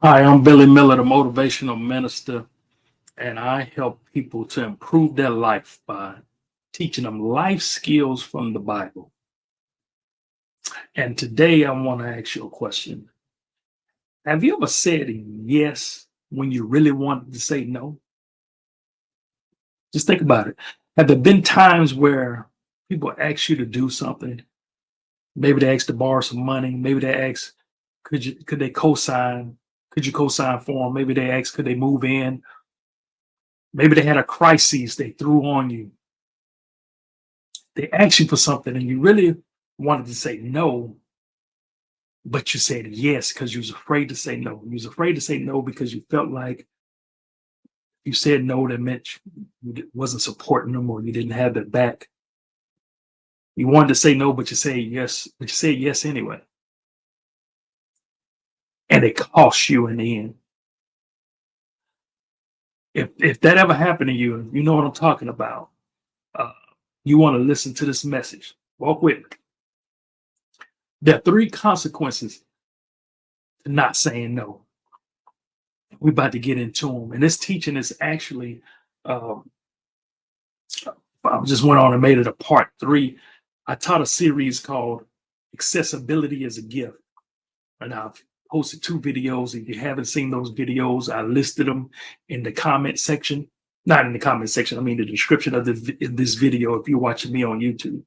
Hi, I'm Billy Miller, the motivational minister, and I help people to improve their life by teaching them life skills from the Bible. And today I want to ask you a question. Have you ever said yes when you really wanted to say no? Just think about it. Have there been times where people ask you to do something? Maybe they ask to borrow some money. Maybe they ask, could they co-sign? Could you co-sign for them? Maybe they ask, could they move in? Maybe they had a crisis they threw on you. They asked you for something and you really wanted to say no, but you said yes because you was afraid to say no. You was afraid to say no because you felt like you said no, that meant wasn't supporting them or you didn't have their back. You wanted to say no, but you said yes, but you said yes anyway. And it cost you in the end. If that ever happened to you, you know what I'm talking about. Uh, you want to listen to this message. Walk with me. There are three consequences to not saying no. We're about to get into them. And this teaching is actually, um, I just went on and made it a part three. I taught a series called Accessibility as a Gift. And I've posted two videos. If you haven't seen those videos, I listed them in the comment section. Not in the comment section, I mean the description of this video if you're watching me on YouTube.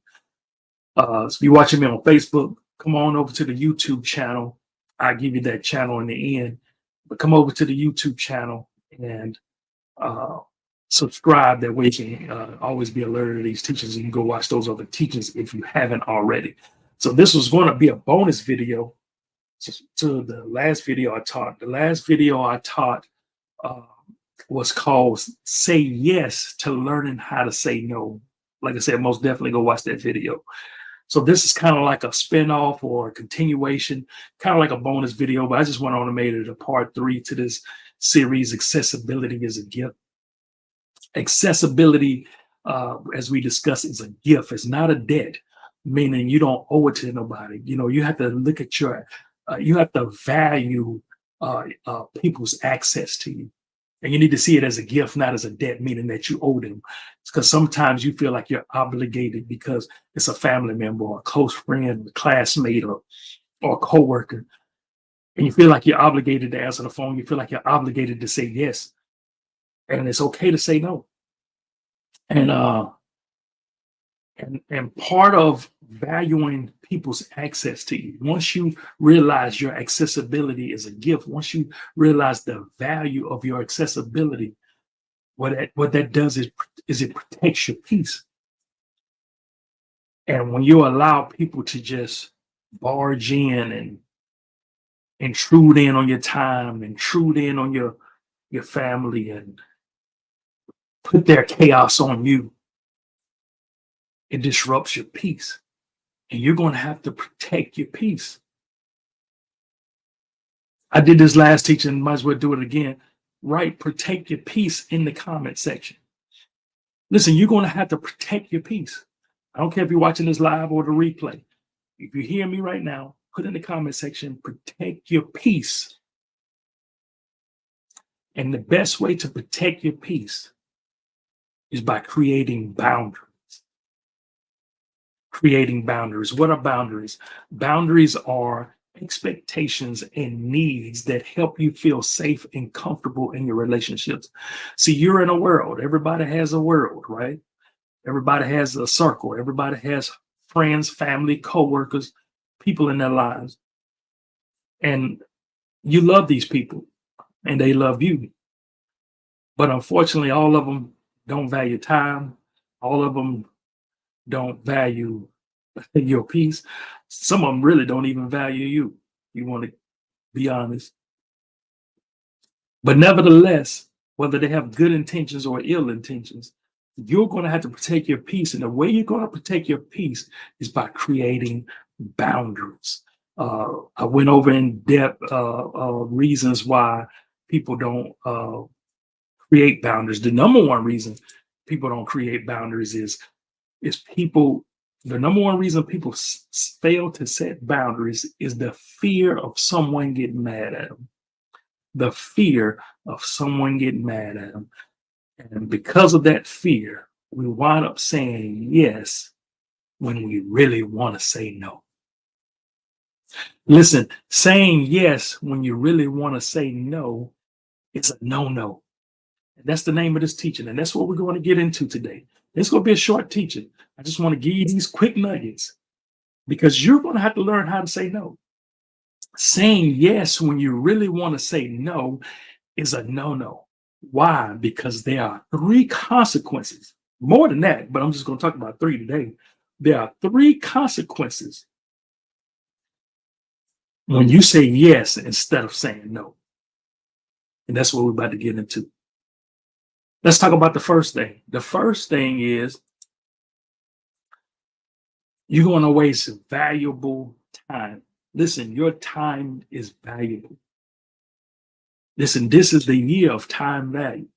So if you're watching me on Facebook, come on over to the YouTube channel. I'll give you that channel in the end. But come over to the YouTube channel and subscribe. That way you can always be alerted to these teachings. You can go watch those other teachings if you haven't already. So this was going to be a bonus video to the last video I taught. The last video I taught was called Say Yes to Learning How to Say No. Like I said, most definitely go watch that video. So this is kind of like a spinoff or a continuation, kind of like a bonus video, but I just went on and made it a part three to this series, Accessibility is a Gift. Accessibility, as we discussed, is a gift. It's not a debt, meaning you don't owe it to nobody. You know, you have to look at you have to value people's access to you. And you need to see it as a gift, not as a debt, meaning that you owe them. Because sometimes you feel like you're obligated because it's a family member or a close friend, a classmate, or a coworker. And you feel like you're obligated to answer the phone. You feel like you're obligated to say yes. And it's okay to say no. And and part of valuing people's access to you, once you realize your accessibility is a gift, once you realize the value of your accessibility, what that does is it protects your peace. And when you allow people to just barge in and intrude in on your time, intrude in on your family, and put their chaos on you, it disrupts your peace. And you're going to have to protect your peace. I did this last teaching, might as well do it again. Right? Protect your peace in the comment section. Listen, you're going to have to protect your peace. I don't care if you're watching this live or the replay. If you hear me right now, put in the comment section, protect your peace. And the best way to protect your peace is by creating boundaries. Creating boundaries. What are boundaries? Boundaries are expectations and needs that help you feel safe and comfortable in your relationships. See, you're in a world. Everybody has a world, right? Everybody has a circle. Everybody has friends, family, co-workers, people in their lives. And you love these people and they love you. But unfortunately, all of them don't value time. All of them don't value your peace. Some of them really don't even value you. You want to be honest. But nevertheless, whether they have good intentions or ill intentions, you're going to have to protect your peace. And the way you're going to protect your peace is by creating boundaries. I went over in depth reasons why people don't create boundaries. The number one reason people don't create boundaries is people. The number one reason people fail to set boundaries is the fear of someone getting mad at them. the fear of someone getting mad at them. And because of that fear, we wind up saying yes when we really want to say no. Listen, saying yes when you really want to say no is a no-no. And that's the name of this teaching. And that's what we're going to get into today. It's going to be a short teaching. I just want to give you these quick nuggets because you're going to have to learn how to say no. Saying yes when you really want to say no is a no-no. Why? Because there are three consequences. More than that, but I'm just going to talk about three today. There are three consequences when you say yes instead of saying no. And that's what we're about to get into. Let's talk about the first thing. The first thing is you're going to waste valuable time. Listen, your time is valuable. Listen, this is the year of time value,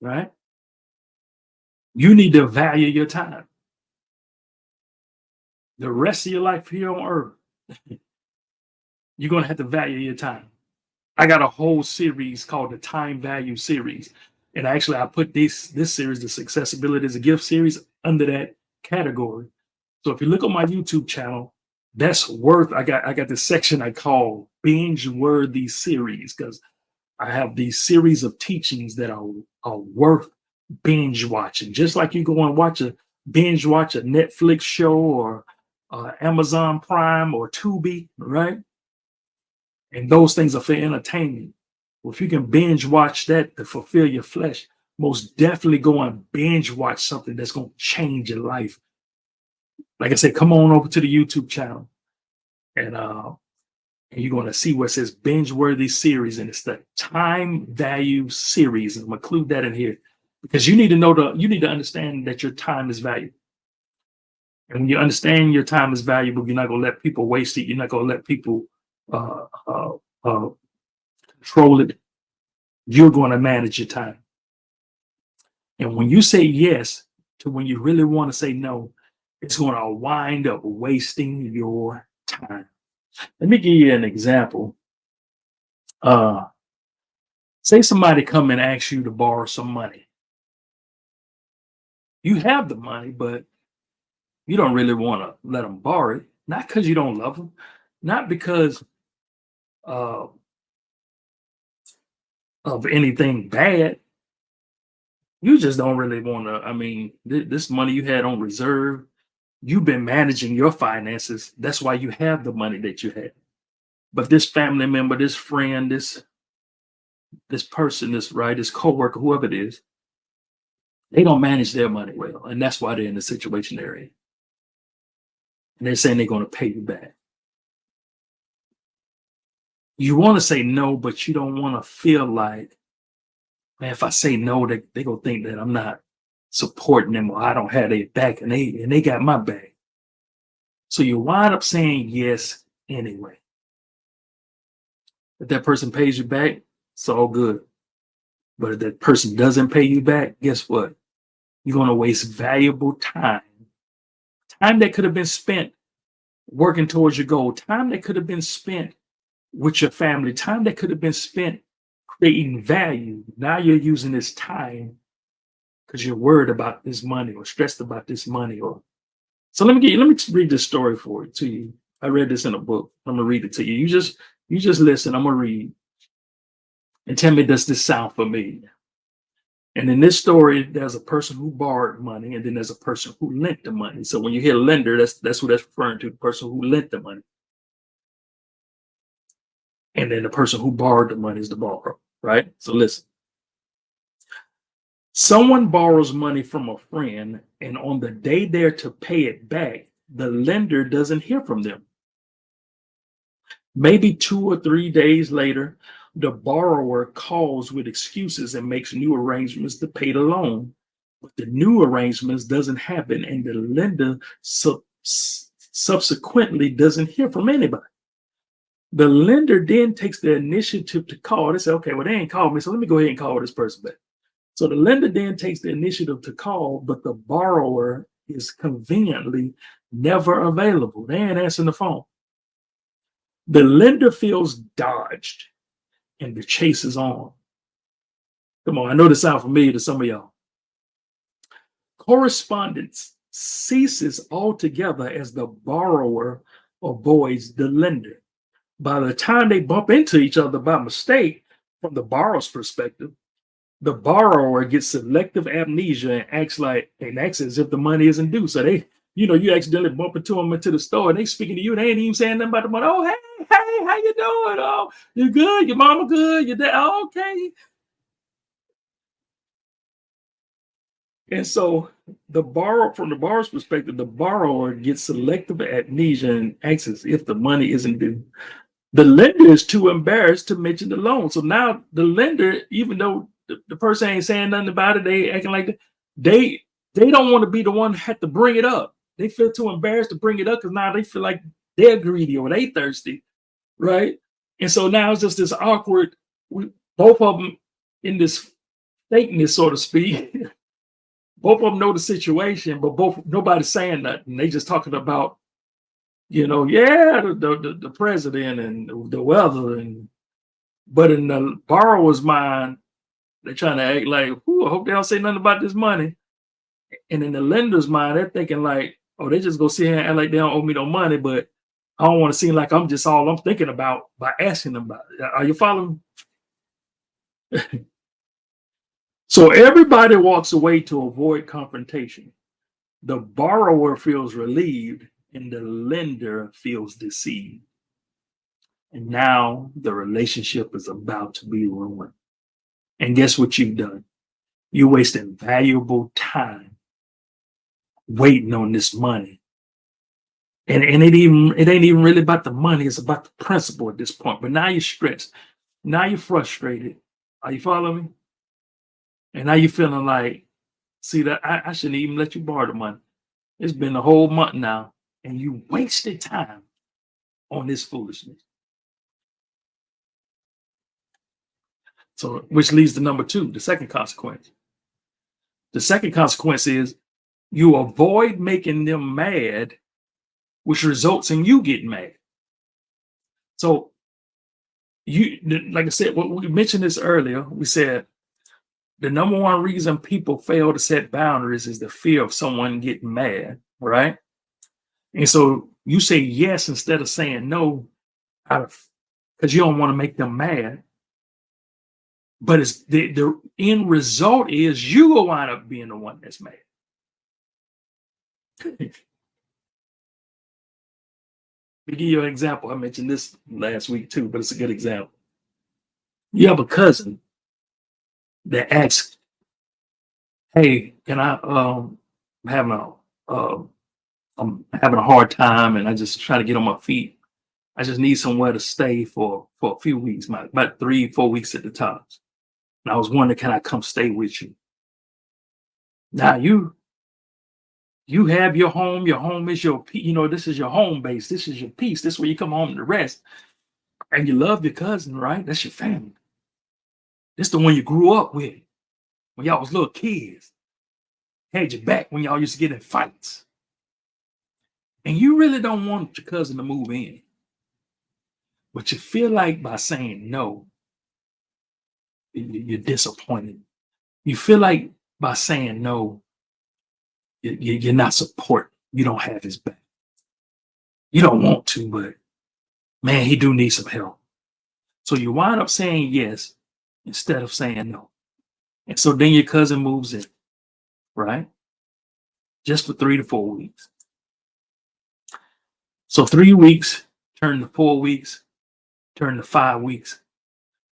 right? You need to value your time. The rest of your life here on earth, you're going to have to value your time. I got a whole series called the Time Value Series. And actually, I put this series, the Successibility as a Gift series, under that category. So if you look on my YouTube channel, that's worth, I got this section I call binge worthy series, because I have these series of teachings that are worth binge watching. Just like you go and binge watch a Netflix show or Amazon Prime or Tubi, right? And those things are for entertainment. Well, if you can binge watch that to fulfill your flesh, most definitely go and binge watch something that's going to change your life. Like I said, come on over to the YouTube channel and you're going to see where it says binge worthy series, and it's the Time Value Series. And I'm going to include that in here because you need to understand that your time is valuable. And when you understand your time is valuable, you're not going to let people waste it. You're not going to let people control it. You're going to manage your time. And when you say yes to when you really want to say no, it's going to wind up wasting your time. Let me give you an example. Say somebody come and ask you to borrow some money. You have the money, but you don't really want to let them borrow it. Not because you don't love them, not because of anything bad. You just don't really want to. I mean, this money you had on reserve, you've been managing your finances. That's why you have the money that you had. But this family member, this friend, this person, this coworker, whoever it is, they don't manage their money well, and that's why they're in the situation they're in. And they're saying they're going to pay you back. You want to say no, but you don't want to feel like, man, if I say no, they're going to think that I'm not supporting them or I don't have their back, and they got my back. So you wind up saying yes anyway. If that person pays you back, it's all good. But if that person doesn't pay you back, guess what? You're going to waste valuable time that could have been spent working towards your goal, time that could have been spent with your family, time that could have been spent creating value. Now you're using this time because you're worried about this money or stressed about this money. So let me read this story to you. I read this in a book. I'm gonna read it to you. You just listen. I'm gonna read and tell me, does this sound familiar? And in this story, there's a person who borrowed money, and then there's a person who lent the money. So when you hear lender, that's who that's referring to, the person who lent the money. And then the person who borrowed the money is the borrower, right? So listen. Someone borrows money from a friend, and on the day they're to pay it back, the lender doesn't hear from them. Maybe 2 or 3 days later, the borrower calls with excuses and makes new arrangements to pay the loan. But the new arrangements doesn't happen, and the lender subsequently doesn't hear from anybody. The lender then takes the initiative to call. They say, okay, well, they ain't called me, so let me go ahead and call this person back. So the lender then takes the initiative to call, but the borrower is conveniently never available. They ain't answering the phone. The lender feels dodged. and the chase is on. Come on, I know this sounds familiar to some of y'all. Correspondence ceases altogether as the borrower avoids the lender. By the time they bump into each other by mistake, from the borrower's perspective, the borrower gets selective amnesia and acts as if the money isn't due. So they, you accidentally bump into them into the store and they speaking to you. They ain't even saying nothing about the money. Oh, hey, how you doing? Oh, you good? Your mama good? Your dad? Oh, okay. And so from the borrower's perspective, the borrower gets selective amnesia and acts as if the money isn't due. The lender is too embarrassed to mention the loan. So now the lender, even though the person ain't saying nothing about it, they acting like they don't want to be the one that had to bring it up. They feel too embarrassed to bring it up because now they feel like they're greedy or they thirsty, right? And so now it's just this awkward. Both of them in this fakeness, so to speak. Both of them know the situation, but nobody's saying nothing. They just talking about, yeah, the president and the weather, but in the borrower's mind, they're trying to act like, "Ooh, I hope they don't say nothing about this money." And in the lender's mind, they're thinking like, "Oh, they just go sit here and act like they don't owe me no money," but I don't want to seem like I'm just all I'm thinking about by asking them about it. Are you following? So everybody walks away to avoid confrontation. The borrower feels relieved and the lender feels deceived. And now the relationship is about to be ruined. And guess what you've done? You're wasting valuable time waiting on this money. And it ain't even really about the money, it's about the principle at this point. But now you're stressed. Now you're frustrated. Are you following me? And now you're feeling like, see that I shouldn't even let you borrow the money. It's been a whole month now, and you wasted time on this foolishness. So, which leads to number two, the second consequence. The second consequence is you avoid making them mad, which results in you getting mad. So, like I said, we mentioned this earlier. We said the number one reason people fail to set boundaries is the fear of someone getting mad, right? And so you say yes instead of saying no, because you don't want to make them mad. But it's the end result is you will wind up being the one that's mad. Let me give you an example. I mentioned this last week too, but it's a good example. You have a cousin that asks, "Hey, can I having a I'm having a hard time and I just try to get on my feet. I just need somewhere to stay for a few weeks, about 3-4 weeks at the tops. And I was wondering, can I come stay with you?" Now you have your home. Your home is your, this is your home base. This is your peace. This is where you come home to rest. And you love your cousin, right? That's your family. This the one you grew up with when y'all was little kids. Had your back when y'all used to get in fights. And you really don't want your cousin to move in. But you feel like by saying no, you're disappointed. You feel like by saying no, you're not supporting. You don't have his back. You don't want to, but man, he do need some help. So you wind up saying yes instead of saying no. And so then your cousin moves in, right? Just for 3 to 4 weeks. So 3 weeks turn to 4 weeks, turn to 5 weeks,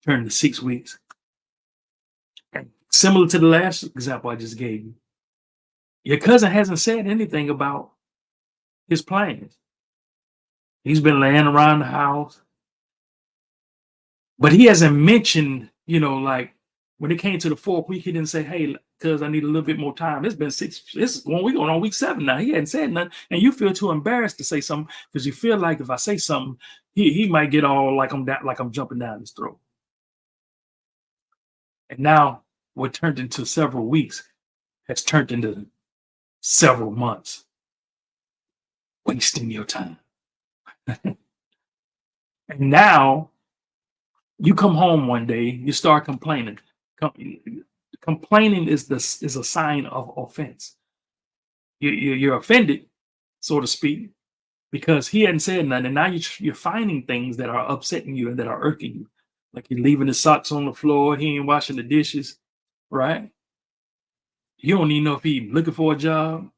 turn to 6 weeks. And similar to the last example I just gave you, your cousin hasn't said anything about his plans. He's been laying around the house, but he hasn't mentioned, like when it came to the 4th week, he didn't say, "Hey, cuz I need a little bit more time." It's been 6, this is 1 week on week 7 now. He hadn't said nothing. And you feel too embarrassed to say something because you feel like if I say something, he might get all like I'm jumping down his throat. And now what turned into several weeks has turned into several months, wasting your time. And now You come home one day, you start complaining. Complaining is a sign of offense. You're offended, so to speak, because he hadn't said nothing. And now you're finding things that are upsetting you and that are irking you. Like you're leaving his socks on the floor, he ain't washing the dishes, right? You don't even know if he looking for a job.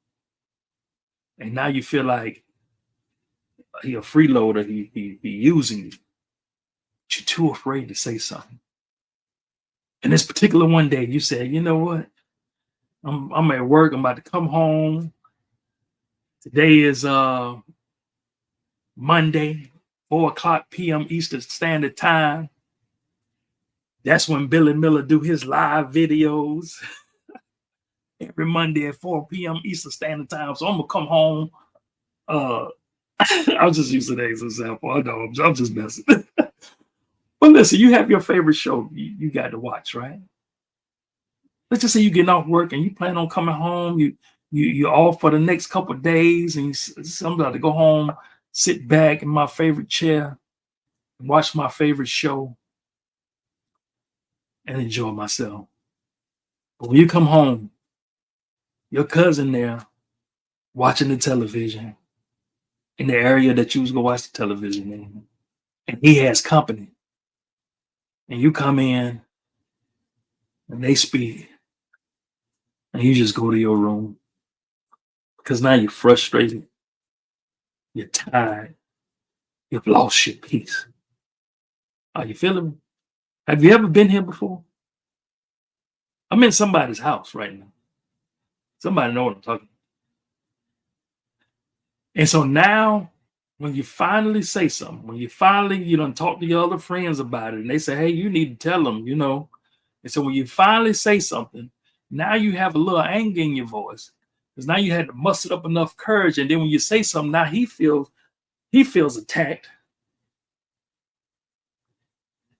And now you feel like he a freeloader, he using you. But you're too afraid to say something. And this particular one day, you said, you know what? I'm at work. I'm about to come home. Today is Monday, 4 o'clock p.m. Eastern Standard Time. That's when Billy Miller do his live videos every Monday at 4 p.m. Eastern Standard Time. So I'm gonna come home. I'll just use today's example. I know I'm just messing. But listen, you have your favorite show you got to watch, right? Let's just say you're getting off work and you plan on coming home. You're off for the next couple of days, and I'm about to go home, sit back in my favorite chair, watch my favorite show, and enjoy myself. But when you come home, your cousin there watching the television in the area that you was gonna watch the television in, and he has company, and you come in and they speak, and you just go to your room because now you're frustrated, you're tired, you've lost your peace. Are you feeling me? Have you ever been here before? I'm in somebody's house right now. Somebody know what I'm talking about. And so now, when you finally say something, when you finally, talk to your other friends about it, and they say, hey, you need to tell them, And so when you finally say something, now you have a little anger in your voice. Because now you had to muster up enough courage. And then when you say something, now he feels attacked.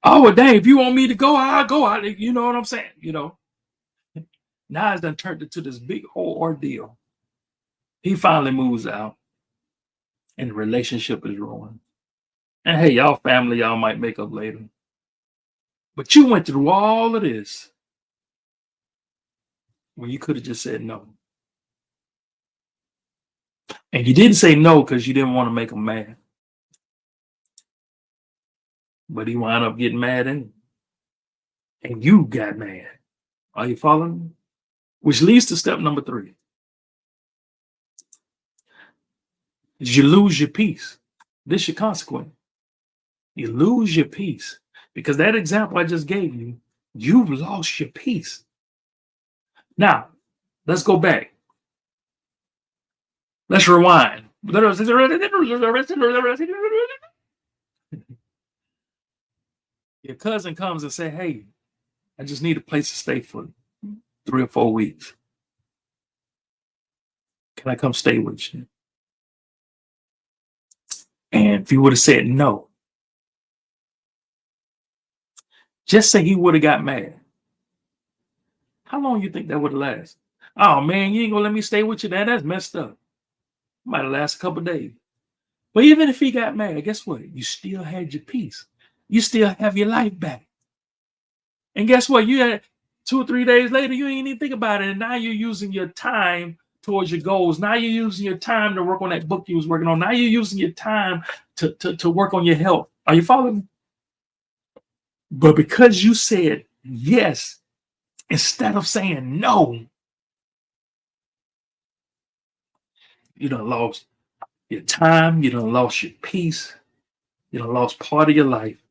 Oh, well, dang, if you want me to go, I'll go out. You know what I'm saying? Now it's done turned into this big whole ordeal. He finally moves out, and the relationship is ruined. And hey, y'all family, y'all might make up later. But you went through all of this when you could have just said no. And you didn't say no because you didn't want to make him mad. But he wound up getting mad and you got mad. Are you following me? Which leads to step number 3. Is you lose your peace. This is your consequence. You lose your peace. Because that example I just gave you, you've lost your peace. Now, let's go back. Let's rewind. Your cousin comes and say, hey, I just need a place to stay for 3 or 4 weeks. Can I come stay with you? And if you would have said no, just say he would have got mad. How long you think that would have lasted? Oh man, you ain't gonna let me stay with you, man. That's messed up. Might have lasted a couple days. But even if he got mad, guess what? You still had your peace. You still have your life back. And guess what? You had 2 or 3 days later, you ain't even think about it. And now you're using your time towards your goals. Now you're using your time to work on that book you was working on. Now you're using your time to work on your health. Are you following me? But because you said yes instead of saying no, you done lost your time, you done lost your peace, you done lost part of your life.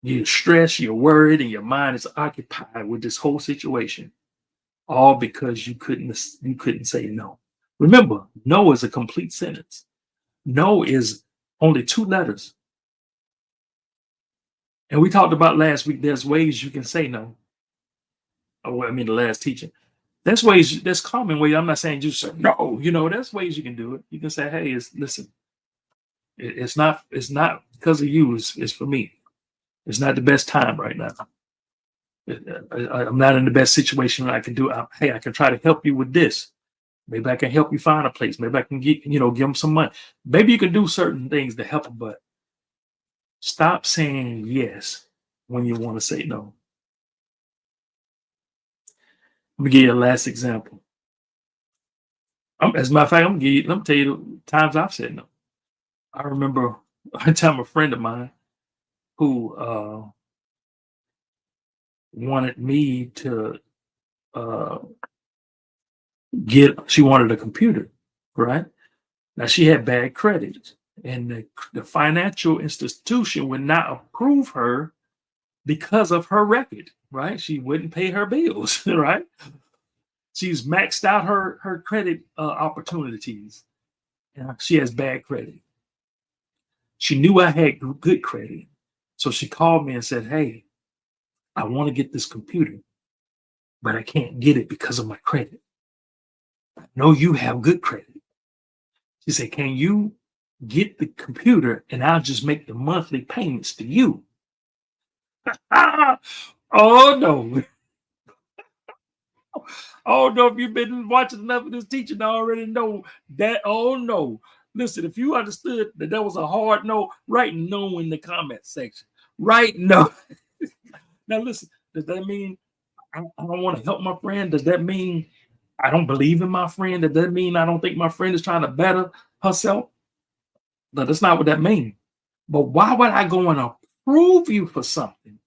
You're stressed, you're worried, and your mind is occupied with this whole situation. All because you couldn't say no. Remember, no is a complete sentence. No is only 2 letters. And we talked about last week, there's ways you can say no. The last teaching. There's common ways. I'm not saying just say no, there's ways you can do it. You can say, hey, listen, it's not because of you, it's for me. It's not the best time right now. I'm not in the best situation that I can do. Hey, I can try to help you with this. Maybe I can help you find a place. Maybe I can give them some money. Maybe you can do certain things to help them, but stop saying yes when you want to say no. Let me give you a last example. As a matter of fact, let me tell you the times I've said no. I remember one time a friend of mine who wanted me to uh, she wanted a computer, right? Now she had bad credit, and the financial institution would not approve her because of her record, right? She wouldn't pay her bills, right? She's maxed out her credit opportunities. And she has bad credit. She knew I had good credit, so she called me and said, "Hey, I want to get this computer, but I can't get it because of my credit. I know you have good credit." She said, "Can you get the computer and I'll just make the monthly payments to you?" Oh no. Oh no, if you've been watching enough of this teaching, I already know that. Oh no. Listen, if you understood that was a hard no, write no in the comment section. Write no. Now listen, does that mean I don't want to help my friend? Does that mean I don't believe in my friend? Does that mean I don't think my friend is trying to better herself? No, that's not what that means. But why would I go and approve you for something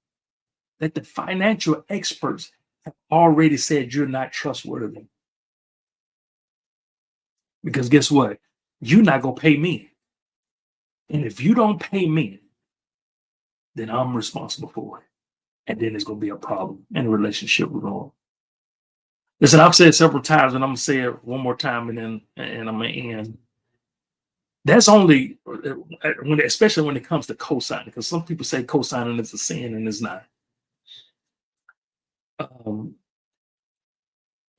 that the financial experts have already said you're not trustworthy? Because guess what? You're not going to pay me. And if you don't pay me, then I'm responsible for it. And then it's going to be a problem in the relationship we're on. Listen, I've said it several times, and I'm going to say it one more time, and I'm going to end. That's only especially when it comes to co-signing, because some people say co-signing is a sin, and it's not. And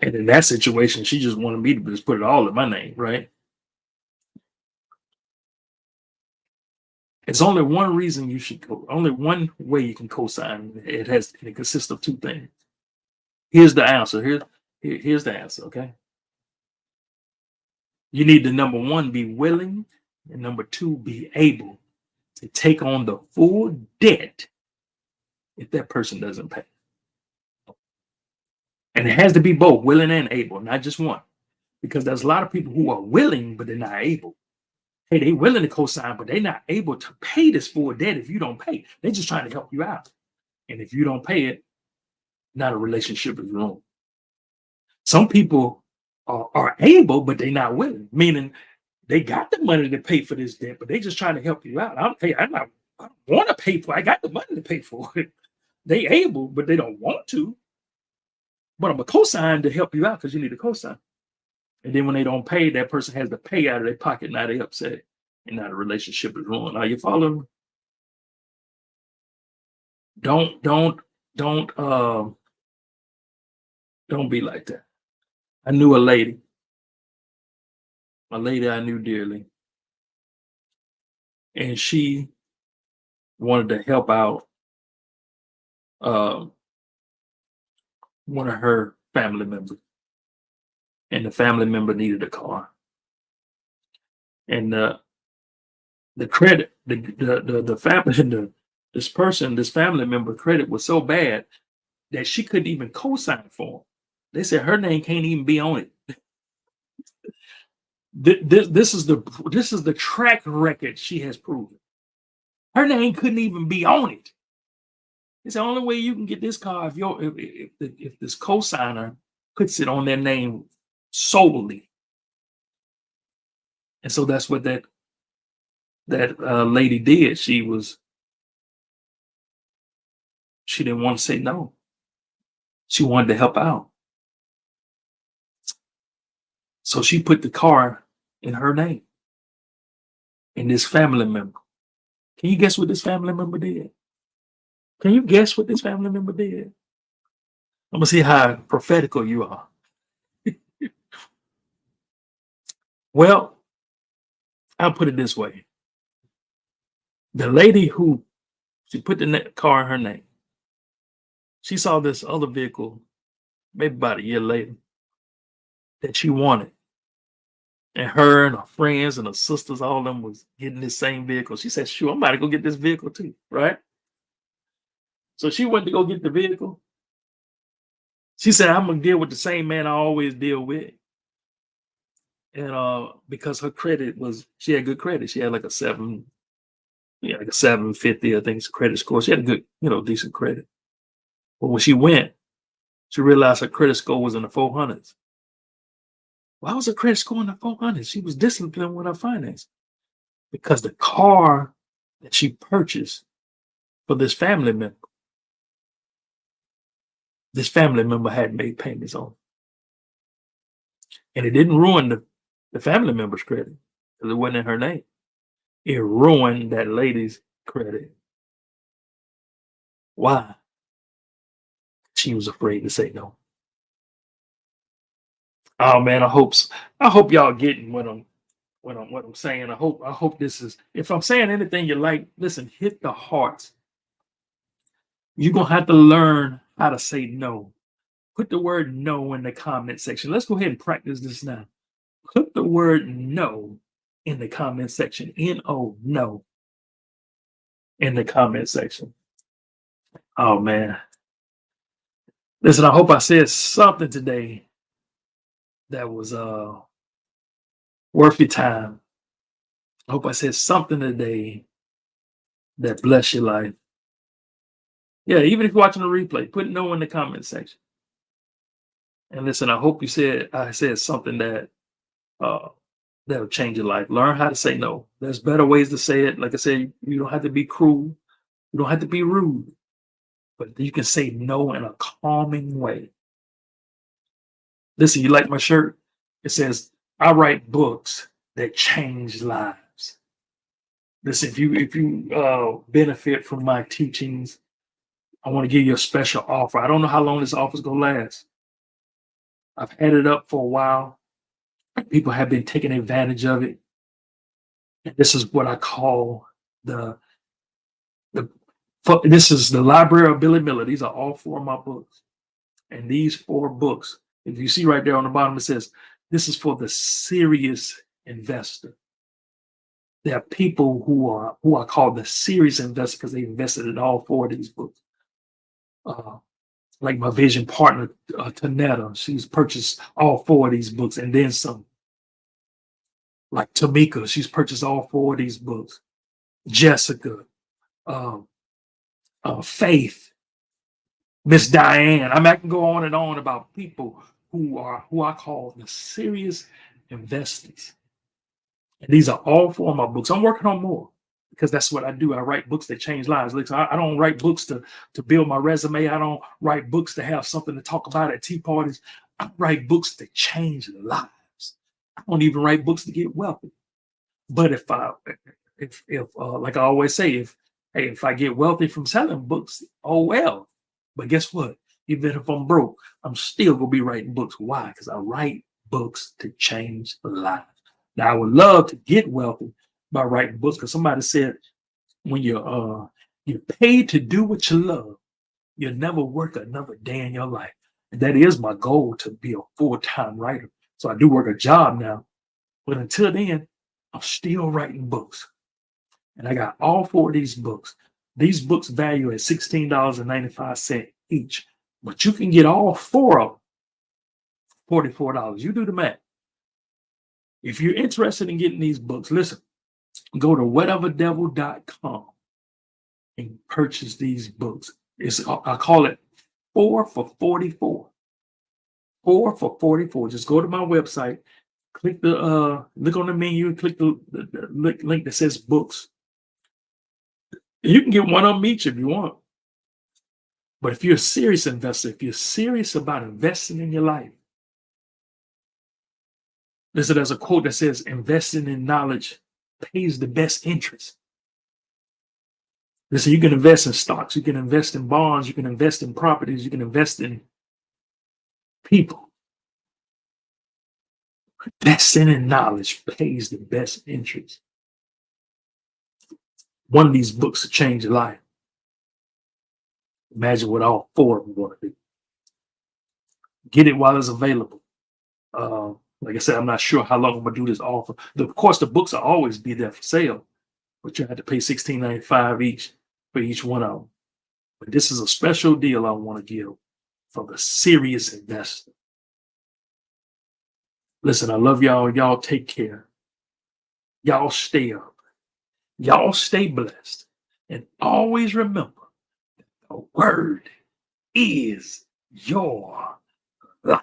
in that situation, she just wanted me to just put it all in my name, right? It's only one reason you should only one way you can co-sign. It consists of two things. Here's the answer. Here's the answer, okay? You need to, number one, be willing, and number two, be able to take on the full debt if that person doesn't pay. And it has to be both willing and able, not just one. Because there's a lot of people who are willing, but they're not able. Hey, they're willing to co-sign, but they're not able to pay this full debt if you don't pay. They're just trying to help you out. And if you don't pay it, not a relationship is wrong. Some people are able, but they're not willing, meaning they got the money to pay for this debt, but they're just trying to help you out. I don't want to pay for it. I got the money to pay for it. They able, but they don't want to. But I'm a co-sign to help you out because you need a co-sign. And then when they don't pay, that person has to pay out of their pocket. Now they upset, and now the relationship is ruined. Are you following? Don't be like that. I knew a lady I knew dearly, and she wanted to help out one of her family members, and the family member needed a car, and the credit, the family, this family member credit was so bad that she couldn't even co-sign for him. They said her name can't even be on it. This is the track record she has proven. Her name couldn't even be on it. It's the only way you can get this car if this co-signer puts it on their name solely. And so that's what that lady did. She didn't want to say no. She wanted to help out. So she put the car in her name. And this family member. Can you guess what this family member did? Can you guess what this family member did? I'm gonna see how prophetical you are. Well, I'll put it this way. The lady who she put the car in her name, she saw this other vehicle maybe about a year later that she wanted. And her and her friends and her sisters, all of them was getting this same vehicle. She said, "Sure, I'm about to go get this vehicle too," right? So she went to go get the vehicle. She said, I'm gonna deal with the same man I always deal with. And because her credit was she had good credit. She had like a seven, yeah, like a 750, I think it's a credit score. She had a good, decent credit. But when she went, she realized her credit score was in the 400s. Why was her credit score in the 400s? She was disciplined with her finance because the car that she purchased for this family member had made payments on. And it didn't ruin the family member's credit because it wasn't in her name. It ruined that lady's credit. Why? She was afraid to say no. Oh man, I hope y'all getting what I'm saying. I hope this is, if I'm saying anything you like, listen, hit the heart. You're gonna have to learn how to say no. Put the word no in the comment section. Let's go ahead and practice this now. Put the word no in the comment section. N-O, no, in the comment section. Oh man. Listen, I hope I said something today that was worth your time. I hope I said something today that bless your life. Yeah, even if you're watching the replay, put no in the comment section. And listen, I hope I said something that that'll change your life. Learn how to say no. There's better ways to say it. Like I said, you don't have to be cruel. You don't have to be rude, but you can say no in a calming way. Listen, you like my shirt? It says, I write books that change lives. Listen, if you benefit from my teachings, I want to give you a special offer. I don't know how long this offer is gonna last. I've had it up for a while. People have been taking advantage of it. And this is what I call the this is the Library of Billy Miller. These are all four of my books. And these four books, if you see right there on the bottom, it says, this is for the serious investor. There are people who are called the serious investor because they invested in all four of these books. Like my vision partner, Tanetta, she's purchased all four of these books and then some. Like Tamika, she's purchased all four of these books. Jessica, Faith, Miss Diane. I can go on and on about people who I call the serious investors. And these are all four of my books. I'm working on more because that's what I do. I write books that change lives. Listen, I don't write books to build my resume. I don't write books to have something to talk about at tea parties. I write books that change lives. I don't even write books to get wealthy. But if like I always say, if I get wealthy from selling books, oh well. But guess what? Even if I'm broke, I'm still gonna be writing books. Why? Because I write books to change lives. Now I would love to get wealthy by writing books because somebody said when you're paid to do what you love, you'll never work another day in your life. And that is my goal, to be a full-time writer. So I do work a job now, but until then, I'm still writing books. And I got all four of these books. These books value at $16.95 each, but you can get all four of them for $44. You do the math. If you're interested in getting these books, listen, go to whateverdevil.com and purchase these books. I call it 4 for 44. 4 for 44. Just go to my website, click the look on the menu, and click the link that says books. You can get one of them each if you want. But if you're a serious investor, if you're serious about investing in your life, listen, there's a quote that says, investing in knowledge pays the best interest. Listen, you can invest in stocks, you can invest in bonds, you can invest in properties, you can invest in people. Investing in knowledge pays the best interest. One of these books will change your life. Imagine what all four of them are going to do. Get it while it's available. Like I said, I'm not sure how long I'm going to do this offer. Of course, the books will always be there for sale, but you have to pay $16.95 each for each one of them. But this is a special deal I want to give for the serious investor. Listen, I love y'all. Y'all take care. Y'all stay up. Y'all stay blessed. And always remember, the word is your life.